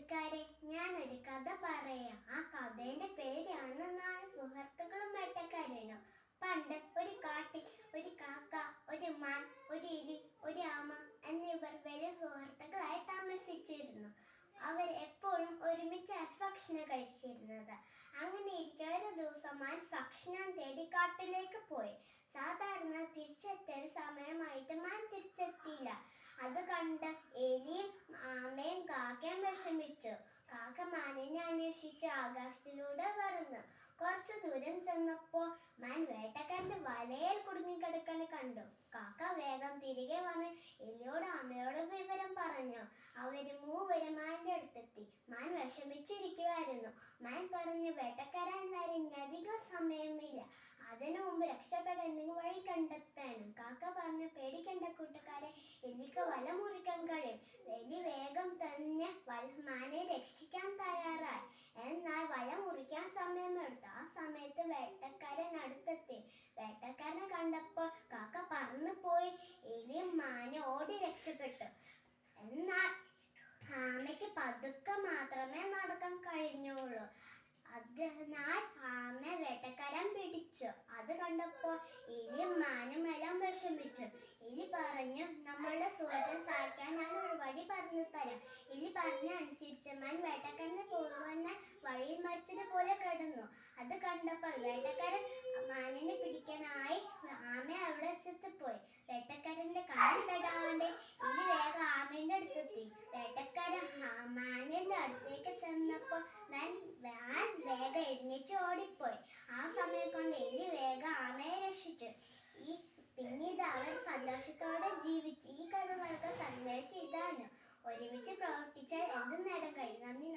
കൂട്ടുകാരെ, ഞാനൊരു കഥ പറയാം. ആ കഥേന്റെ പേരാണ് നാല് സുഹൃത്തുക്കളും വേട്ടക്കാരനും. പണ്ട് ഒരു കാട്ടിൽ ഒരു കാക്ക, ഒരു മാൻ, ഒരു എലി, ഒരു ആമ എന്നിവർ വലിയ സുഹൃത്തുക്കളായി താമസിച്ചിരുന്നു. അവർ എപ്പോഴും ഒരുമിച്ചാണ് ഭക്ഷണം കഴിച്ചിരുന്നത്. അങ്ങനെ ഇരിക്കെ ഒരു ദിവസം മാൻ ഭക്ഷണം തേടി കാട്ടിലേക്ക് പോയി. സാധാരണ തിരിച്ചെത്തിയ സമയമായിട്ട് മാൻ തിരിച്ചെത്തിയില്ല. അത് കണ്ട് എലിയും ആമയും കാക്കയും വിഷമിച്ചു. കാക്ക മാനിനെ അന്വേഷിച്ച് ആകാശത്തിലൂടെ പറന്നു. കുറച്ചു ദൂരം ചെന്നപ്പോൾ മാൻ വേട്ടക്കാരന്റെ വലയിൽ കുടുങ്ങിക്കിടക്കാൻ കണ്ടു. കാക്ക വേഗം തിരികെ വന്ന് എലിയോട് ആമയോട് വിവരം പറഞ്ഞു. അവര് മൂവരും മാന്റെ അടുത്തെത്തി. മാൻ വിഷമിച്ചിരിക്കുമായിരുന്നു. മാൻ പറഞ്ഞു, വേട്ടക്കാരൻ വരിഞ്ഞ അധികം സമയമില്ല, അതിനു മുമ്പ് രക്ഷപ്പെടാൻ എന്തെങ്കിലും വഴി കണ്ടെത്താനും. കാക്ക പറഞ്ഞു, പേടിക്കണ്ട കൂട്ടുകാരെ, എലിക്ക് വല മുറിക്കാൻ കഴിയും. എലി വേഗം തന്നെ മാനെ രക്ഷിക്കാൻ തയ്യാറായി. എന്നാൽ വല മുറിക്കാൻ സമയമെടുത്തു. ആ സമയത്ത് വേട്ടക്കാരൻ അടുത്തെത്തി. വേട്ടക്കാരനെ കണ്ടപ്പോൾ കാക്ക പറന്നു പോയി. എലിയും മാനെ ഓടി രക്ഷപ്പെട്ടു. എന്നാൽ ആമയ്ക്ക് പതുക്കെ മാത്രമേ നടക്കാൻ കഴിഞ്ഞുള്ളൂ. അതിനാൽ ആമ വേട്ടക്കാരൻ പിടിച്ചു. അത് കണ്ടപ്പോൾ എലിയും മാനും എല്ലാം വിഷമിച്ചു. എലി പറഞ്ഞു, നമ്മളുടെ സുഹൃത്തിനെ സഹായിക്കാൻ ഞാൻ ഒരു വഴി പറഞ്ഞു തരാം. എലി പറഞ്ഞ അനുസരിച്ച് മാൻ വേട്ടക്കാരനെ പോകുന്ന വഴിയിൽ മരിച്ചതുപോലെ കിടന്നു. അത് കണ്ടപ്പോൾ വേട്ടക്കാരൻ മാനിനെ പിടിക്കാനായി ആമ അവിടെ ചെത്തിപ്പോയി. വേട്ടക്കാരന്റെ കണ്ണിൽ പെടാണ്ട് എലി വേഗം ആമേന്റെ അടുത്തെത്തി. വേട്ടക്കാരൻ മാനിന്റെ അടുത്തേക്ക് ചെന്നപ്പോൾ മാൻ വേഗം എഴുന്നേറ്റ് ഓടിപ്പോയി. ആ സമയം കൊണ്ട് എലി വേഗം ആമയെ രക്ഷിച്ചു. പിന്നീട് അവർ സന്തോഷത്തോടെ ജീവിച്ചു. ഈ കഥ നൽകുന്ന സന്ദേശം ഇതാണ്: ഒരുമിച്ച് പ്രവർത്തിച്ചാൽ എന്തും നേടാൻ കഴിയും. നന്ദി.